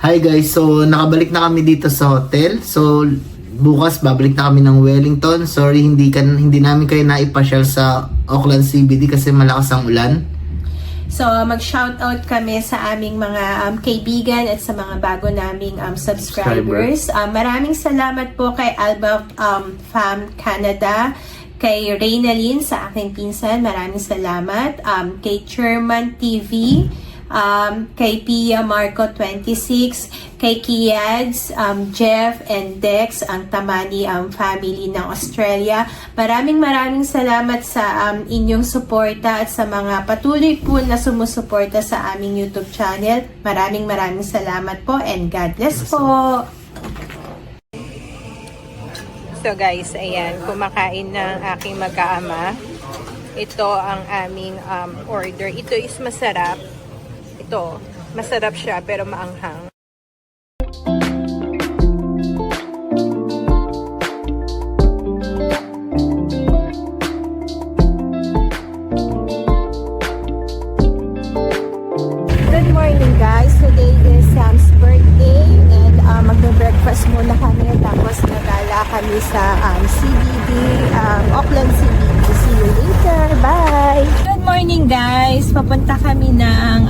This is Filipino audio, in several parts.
Hi guys, so nakabalik na kami dito sa hotel. So bukas babalik na kami ng Wellington. Sorry hindi namin kayo naipasyal sa Auckland CBD kasi malakas ang ulan. So, mag-shoutout kami sa aming mga kaibigan at sa mga bago naming subscribers. Maraming salamat po kay Alba Fam Canada, kay Reynalyn sa aking pinsan, maraming salamat. Kay Chairman TV, kay Pia Marco 26, kay Kiads, Jeff and Dex, ang Tamani family ng Australia. Maraming salamat sa inyong suporta at sa mga patuloy po na sumusuporta sa aming YouTube channel. Maraming salamat po and God bless po. So guys, ayan, kumakain ng aking mag-aama. Ito ang aming order. Ito is masarap. Ito, masarap siya pero maanghang. Good morning guys. Today is Sam's birthday and magbe-breakfast muna kami tapos nagala kami sa CBD, Auckland CBD. See you later. Bye! Good morning guys. Papunta kami ng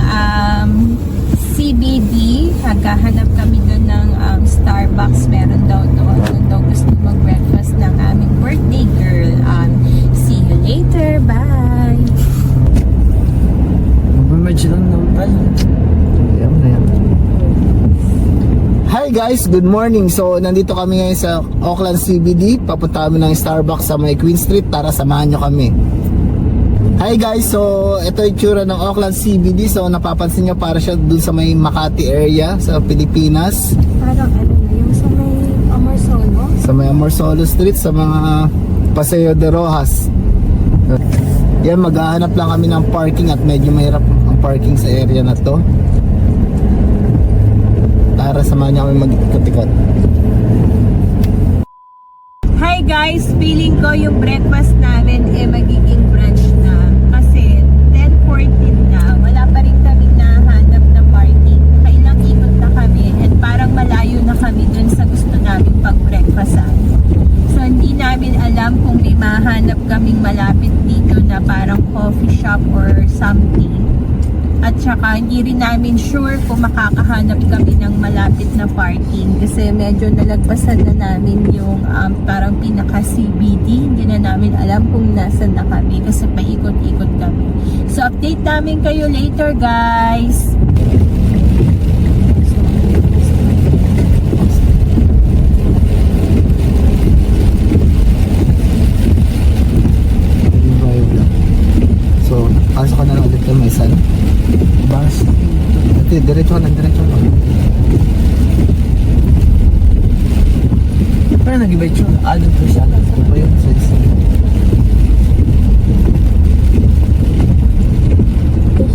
CBD. Naghahanap kami doon ng Starbucks. Meron daw doon. Doon daw gusto mag-breakfast ng aming birthday girl. See you later. Bye! Hi guys, good morning. So nandito kami ngayon sa Auckland CBD. Papunta kami ng Starbucks sa may Queen Street. Tara, samahan nyo kami. Hi guys, so ito yung tsura ng Auckland CBD. So napapansin nyo para siya dun sa may Makati area sa Pilipinas. Parang yung sa may Amorsolo? Sa may Amorsolo Street, sa mga Paseo de Rojas. Yan, maghahanap lang kami ng parking at medyo mahirap ang parking sa area na to. Tara, samahan niya kami mag-ikot-ikot. Hi guys! Feeling ko yung breakfast namin magiging brunch na. Kasi 10:14 na. Wala pa rin kami nahanap na parking. Kailang ikot na kami at parang malayo na kami dun sa gusto namin pag-breakfastan. So hindi namin alam kung may mahanap kaming malapit dito na parang coffee shop or something. At saka hindi rin namin sure kung makakahanap kami ng malapit na parking kasi medyo nalagpasan na namin yung parang pinaka CBD. Hindi na namin alam kung nasan na kami kasi paikot-ikot kami. So update namin kayo later guys. So pasok ko na lang ulit kami sa bus. Ito, diretso lang. Parang nag-iba yung tsura. Doon po siya. Ito pa yun. This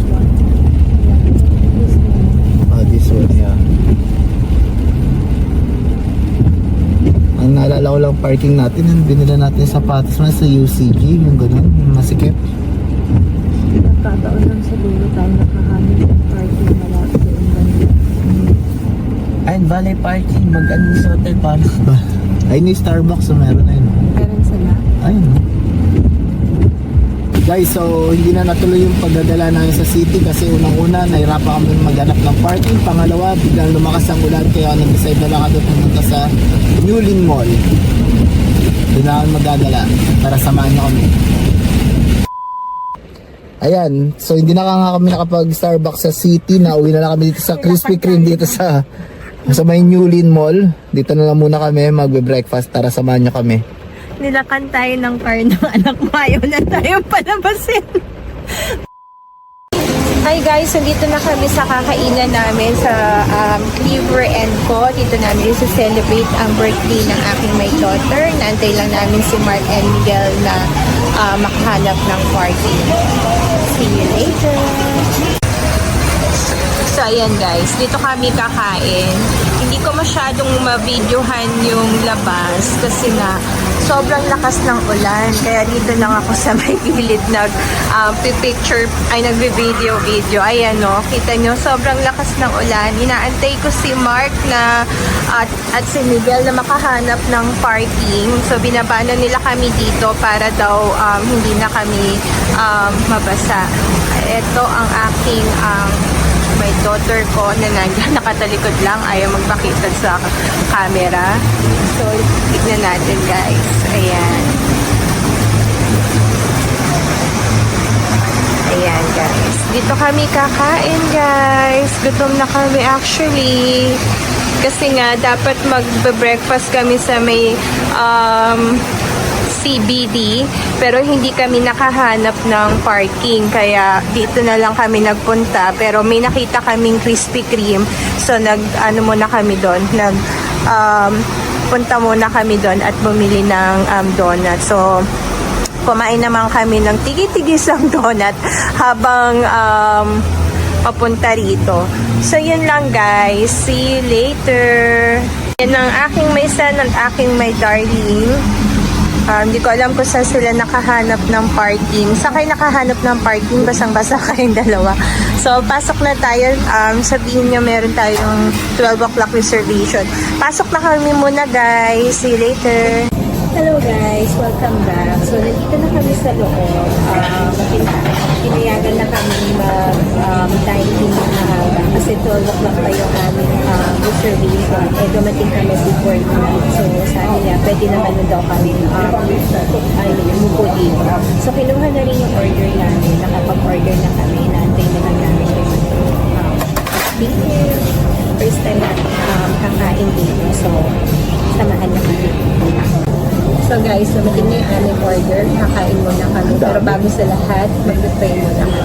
one? This one, yeah. Ang naalala ko lang parking natin, yung binila natin yung sapatos na sa UCG, yung ganun, yung masikip. Nagkataon lang sa dulo tayo nakahanap ng parking malapit yung banda. Ayun, valet parking. Mag-ano sa hotel para. Ayun yung Starbucks, so meron na yun. Meron sila? Ayun. Guys, so hindi na natuloy yung pagdadala namin sa city kasi unang-una nahirapan kami maghanap ng parking. Pangalawa, biglang lumakas ang ulan kaya nag-decide na lang kami pumunta sa Newlyn Mall. Doon na kami magdadala para samahan nyo kami. Ayan, so hindi na nga kami nakapag-Starbucks sa city. Nauwi na lang kami dito sa Krispy Kreme dito sa may Newlyn Mall. Dito na lang muna kami magbe-breakfast. Tara, samahan nyo kami. Nilakan tayo ng car ng anak mo. Ayaw na tayo palabasin. Hi guys, so dito na kami sa kakainan namin sa Cleaver & Co. Dito namin celebrate ang birthday ng aking my daughter. Naantay lang namin si Mark and Miguel na makahanap ng party. See you later! So ayan guys, dito kami kakain. Hindi ko masyadong ma-videohan yung labas kasi na sobrang lakas ng ulan. Kaya dito lang ako sa may gilid picture ay nagbe-video. Ayan no, kita nyo, sobrang lakas ng ulan. Inaantay ko si Mark na at si Miguel na makahanap ng parking. So binabano nila kami dito para daw hindi na kami mabasa. Ito ang aking my daughter ko na nakatalikod lang, ayaw magpakita sa camera. So, tignan natin guys. Ayan. Ayan guys. Dito kami kakain guys. Gutom na kami actually. Kasi nga, dapat mag-breakfast kami sa may CBD, pero hindi kami nakahanap ng parking, kaya dito na lang kami nagpunta. Pero may nakita kaming Krispy Kreme, so muna kami doon, punta muna kami doon at bumili ng donut. So kumain naman kami ng tigi-tigisang donut habang papunta rito. So yun lang guys, see you later. Yan ang aking may son at aking may darling. Hindi ko alam kung saan sila nakahanap ng parking. Saan kayo nakahanap ng parking? Basang-basa kayong dalawa. So, pasok na tayo. Sabihin nyo meron tayong 12 o'clock reservation. Pasok na kami muna guys. See you later. Hello guys, welcome back. So, nandito na kami sa loob. Pinayagan na kami mag-dining na haba kasi 12 o'clock pa yung aming reservation. Dumating kami before noon. So, sabi niya, pwede naman na daw kami umupo dito. So, kinuha na rin yung order namin. Nakapag-order na kami. Naantay na lang namin yung thank you. First time natin kakain dito. So, samahan na kami. So guys, dumating na yung aming order. Kakain muna kami. Pero bago sa lahat, mag-pray muna kami.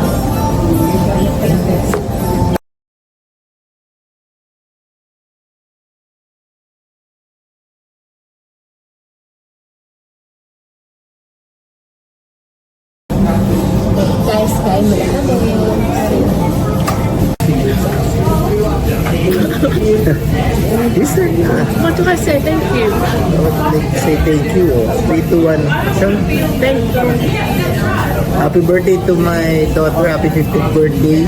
Guys, kain muna kami. Yes, sir. What do I say? Thank you. Say thank you. 3, 2, 1. Thank you. Happy birthday to my daughter. Happy 50th birthday.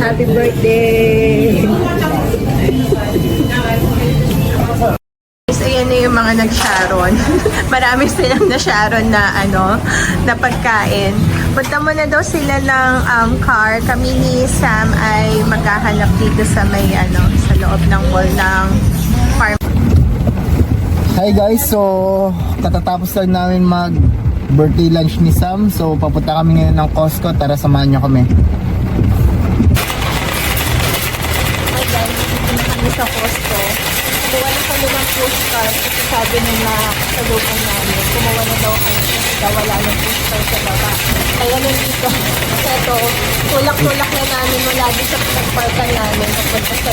Happy birthday! Ayan na yung mga nag-sharon. Marami silang na-sharon na na pagkain. Punta muna daw sila ng car. Kami ni Sam ay maghahanap dito sa may sa loob ng mall ng farm. Hi guys, so katatapos lang namin mag birthday lunch ni Sam. So papunta kami ngayon ng Costco. Tara, samahan nyo kami. Hi guys, dito na kami sa Costco. Kuha na kami ng postcard kasi sabi nila sa looban namin, kumuha na daw kami kasi daw wala ng postcard sa baba. Kaya nandito, ito, tulak-tulak na namin mula doon sa pinagparkan namin papunta sa